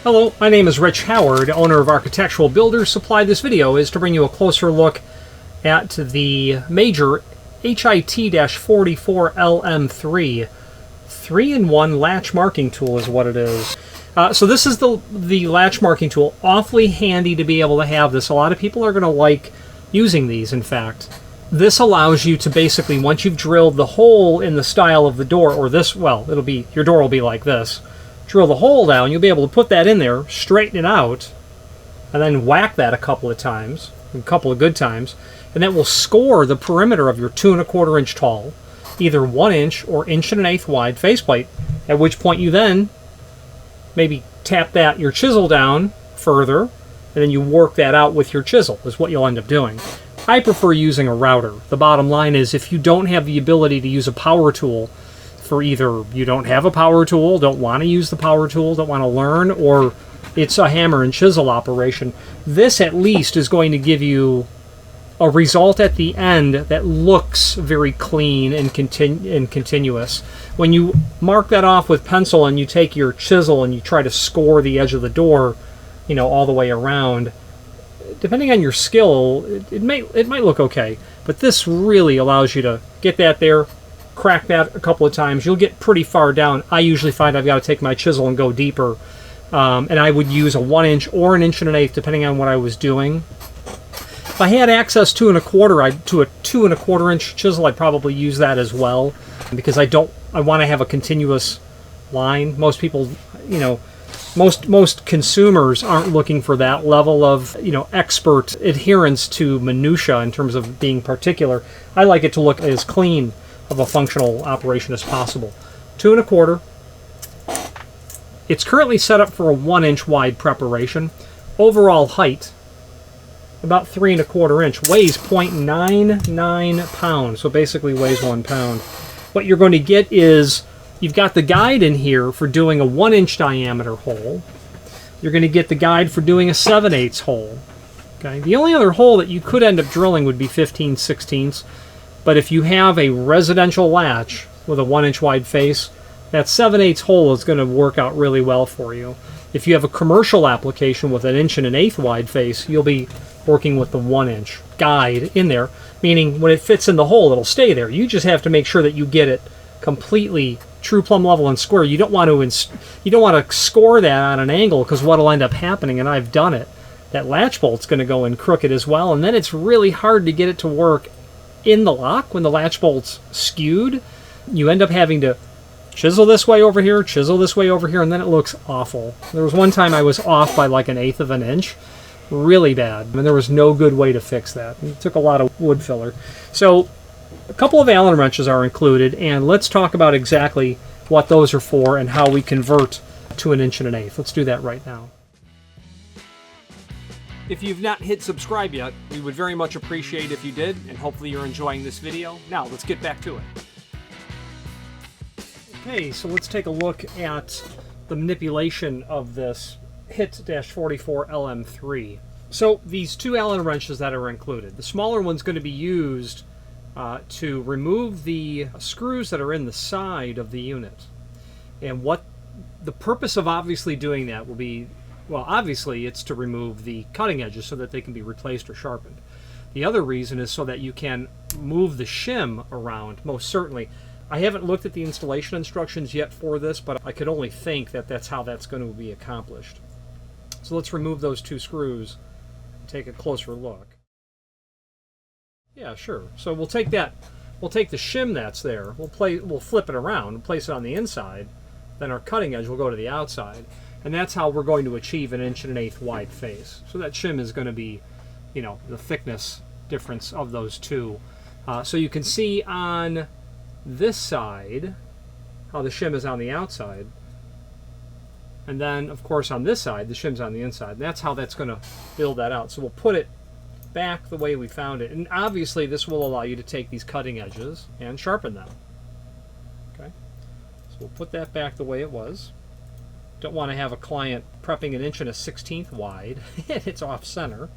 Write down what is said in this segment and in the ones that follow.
Hello, my name is Rich Howard, owner of Architectural Builders Supply. This video is to bring you a closer look at the major HIT-44LM3 3-in-1 latch marking tool is what it is. So this is the latch marking tool. Awfully handy to be able to have this. A lot of people are going to like using these, in fact. This allows you to basically, once you've drilled the hole in the style of the door, or this, well, it'll be, your door will be like this. Drill the hole down, you'll be able to put that in there, straighten it out, and then whack that a couple of times, a couple of good times, and that will score the perimeter of your 2 1/4 inch tall, either 1 inch or 1 1/8 wide faceplate, at which point you then maybe tap your chisel down further, and then you work that out with your chisel, is what you'll end up doing. I prefer using a router. The bottom line is, if you don't have the ability to use a power tool, for either you don't have a power tool, don't want to use the power tool, don't want to learn, or it's a hammer and chisel operation, this at least is going to give you a result at the end that looks very clean and continuous. When you mark that off with pencil and you take your chisel and you try to score the edge of the door, you know, all the way around, depending on your skill, it might look okay. But this really allows you to get that there, crack that a couple of times. You'll get pretty far down. I usually find I've got to take my chisel and go deeper. And I would use a 1 inch or 1 1/8, depending on what I was doing. If I had access to a 2 1/4 inch chisel, I'd probably use that as well, because I want to have a continuous line. Most people, you know, most consumers aren't looking for that level of, you know, expert adherence to minutia in terms of being particular. I like it to look as clean of a functional operation as possible. 2 1/4. It's currently set up for a 1 inch wide preparation. Overall height, about 3 1/4 inch. Weighs 0.99 pounds, so basically weighs 1 pound. What you're going to get is, you've got the guide in here for doing a 1 inch diameter hole. You're going to get the guide for doing a 7/8 hole. Okay. The only other hole that you could end up drilling would be 15/16. But if you have a residential latch with a 1 inch wide face, that 7/8 hole is going to work out really well for you. If you have a commercial application with an 1 1/8 wide face, you'll be working with the 1 inch guide in there, meaning when it fits in the hole, it'll stay there. You just have to make sure that you get it completely true plumb level and square. You don't want to score that on an angle, because what'll end up happening, and I've done it, that latch bolt's going to go in crooked as well, and then it's really hard to get it to work in the lock when the latch bolt's skewed. You end up having to chisel this way over here, chisel this way over here, and then it looks awful. There was one time I was off by like 1/8 of an inch. Really bad. And there was no good way to fix that. It took a lot of wood filler. So a couple of Allen wrenches are included, and let's talk about exactly what those are for and how we convert to an 1 1/8. Let's do that right now. If you've not hit subscribe yet, we would very much appreciate if you did, and hopefully you're enjoying this video. Now, let's get back to it. Okay, so let's take a look at the manipulation of this HIT-44LM3. So these two Allen wrenches that are included. The smaller one's going to be used to remove the screws that are in the side of the unit. And what the purpose of obviously doing that will be, well, obviously it's to remove the cutting edges so that they can be replaced or sharpened. The other reason is so that you can move the shim around, most certainly. I haven't looked at the installation instructions yet for this, but I could only think that that's how that's going to be accomplished. So let's remove those two screws and take a closer look. Yeah, sure. So we'll take the shim that's there, we'll flip it around and place it on the inside, then our cutting edge will go to the outside. And that's how we're going to achieve an 1 1/8 wide face. So that shim is going to be, you know, the thickness difference of those two. So you can see on this side how the shim is on the outside. And then, of course, on this side, the shim's on the inside. And that's how that's going to build that out. So we'll put it back the way we found it. And obviously, this will allow you to take these cutting edges and sharpen them. Okay? So we'll put that back the way it was. Don't want to have a client prepping 1 1/16 wide and it's off center.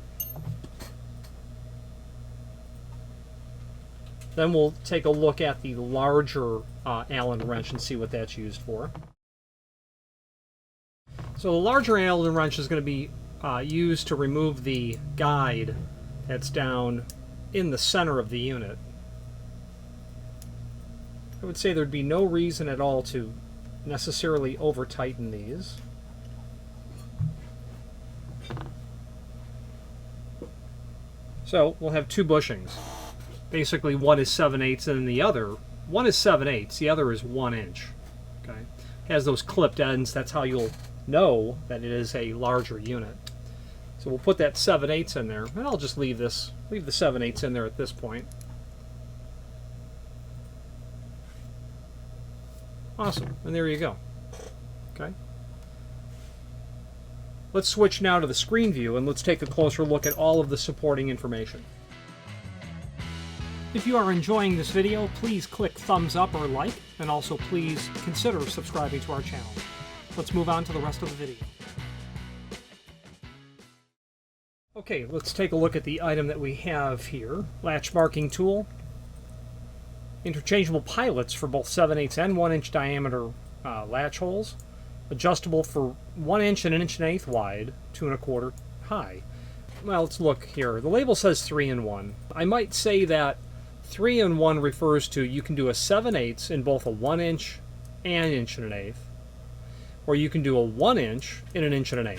Then we'll take a look at the larger Allen wrench and see what that's used for. So the larger Allen wrench is going to be used to remove the guide that's down in the center of the unit. I would say there'd be no reason at all to necessarily over-tighten these. So we'll have two bushings. Basically, one is 7/8 and the other, one is 7/8, the other is 1 inch. Okay, it has those clipped ends. That's how you'll know that it is a larger unit. So we'll put that 7/8 in there, and I'll just leave the 7/8 in there at this point. Awesome, and there you go. Okay. Let's switch now to the screen view and let's take a closer look at all of the supporting information. If you are enjoying this video, please click thumbs up or like, and also please consider subscribing to our channel. Let's move on to the rest of the video. Okay, let's take a look at the item that we have here. Latch marking tool. Interchangeable pilots for both 7/8 and 1 inch diameter latch holes. Adjustable for 1 inch and 1 1/8 wide, 2 1/4 high. Well, let's look here. The label says 3-in-1. I might say that 3-in-1 refers to you can do a 7/8 in both a 1 inch and 1 1/8, or you can do a 1 inch in 1 1/8.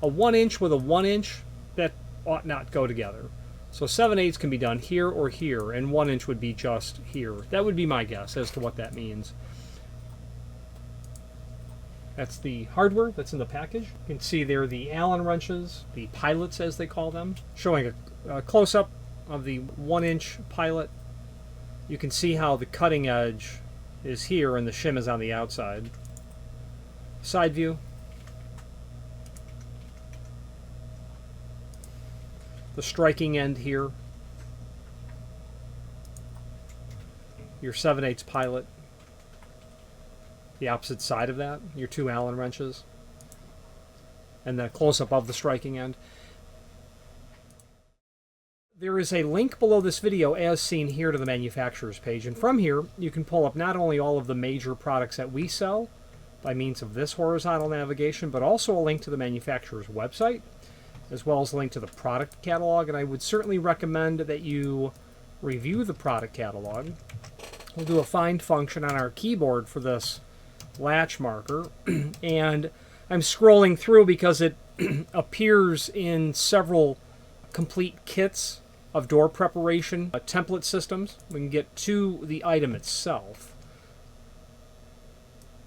A 1 inch with a 1 inch, that ought not go together. So 7/8 can be done here or here, and 1 inch would be just here. That would be my guess as to what that means. That's the hardware that's in the package. You can see there the Allen wrenches, the pilots as they call them, showing a close-up of the 1 inch pilot. You can see how the cutting edge is here and the shim is on the outside. Side view. The striking end here. Your 7/8 pilot. The opposite side of that, your two Allen wrenches. And then a close-up of the striking end. There is a link below this video as seen here to the manufacturer's page, and from here you can pull up not only all of the major products that we sell by means of this horizontal navigation, but also a link to the manufacturer's website, as well as a link to the product catalog, and I would certainly recommend that you review the product catalog. We'll do a find function on our keyboard for this latch marker, and I'm scrolling through because it appears in several complete kits of door preparation template systems. We can get to the item itself.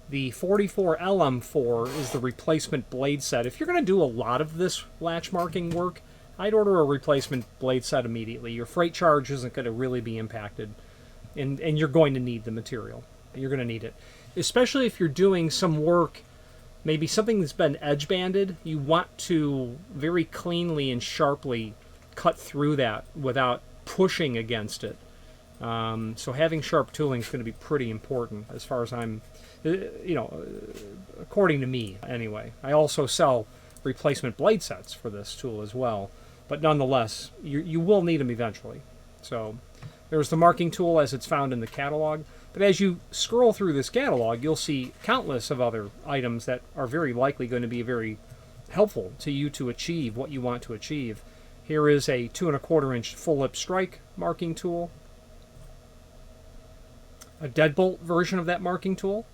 The 44LM3 is the replacement blade set. If you're going to do a lot of this latch marking work, I'd order a replacement blade set immediately. Your freight charge isn't going to really be impacted, and you're going to need the material. You're going to need it. Especially if you're doing some work, maybe something that's been edge banded, you want to very cleanly and sharply cut through that without pushing against it. So having sharp tooling is going to be pretty important as far as I'm, according to me anyway. I also sell replacement blade sets for this tool as well, but nonetheless, you will need them eventually. So there's the marking tool as it's found in the catalog. But as you scroll through this catalog, you'll see countless of other items that are very likely going to be very helpful to you to achieve what you want to achieve. Here is a 2 1/4 inch full lip strike marking tool. A deadbolt version of that marking tool.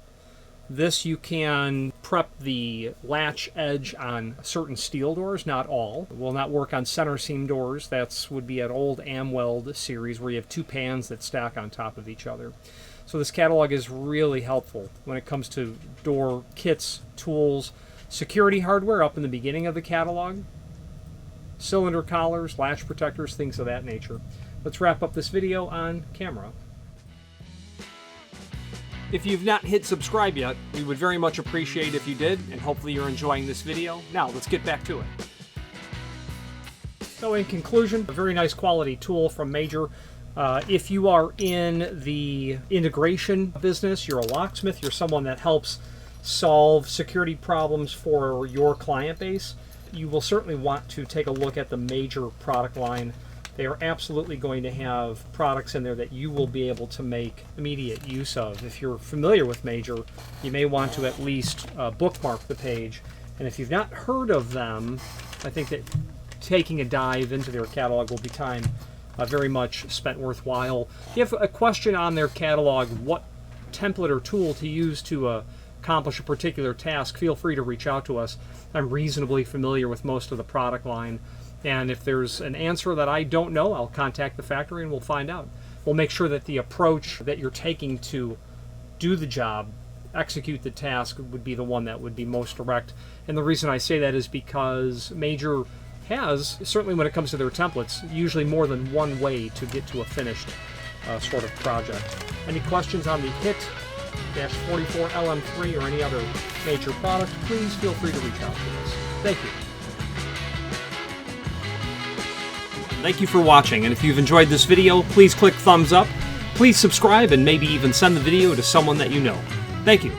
This you can prep the latch edge on certain steel doors, not all. It will not work on center seam doors. That would be an old Amweld series where you have two pans that stack on top of each other. So this catalog is really helpful when it comes to door kits, tools, security hardware up in the beginning of the catalog, cylinder collars, latch protectors, things of that nature. Let's wrap up this video on camera. If you've not hit subscribe yet, we would very much appreciate if you did, and hopefully you're enjoying this video. Now, let's get back to it. So in conclusion, a very nice quality tool from Major. If you are in the integration business, you're a locksmith, you're someone that helps solve security problems for your client base, you will certainly want to take a look at the Major product line. They are absolutely going to have products in there that you will be able to make immediate use of. If you're familiar with Major, you may want to at least bookmark the page And if you've not heard of them, I think that taking a dive into their catalog will be time very much spent worthwhile. If you have a question on their catalog, what template or tool to use to accomplish a particular task, feel free to reach out to us. I'm reasonably familiar with most of the product line, and if there's an answer that I don't know, I'll contact the factory and we'll find out. We'll make sure that the approach that you're taking to do the job, execute the task, would be the one that would be most direct. And the reason I say that is because Major has, certainly when it comes to their templates, usually more than one way to get to a finished sort of project. Any questions on the HIT-44LM3 or any other Major product, please feel free to reach out to us. Thank you. Thank you for watching, and if you've enjoyed this video, please click thumbs up, please subscribe, and maybe even send the video to someone that you know. Thank you.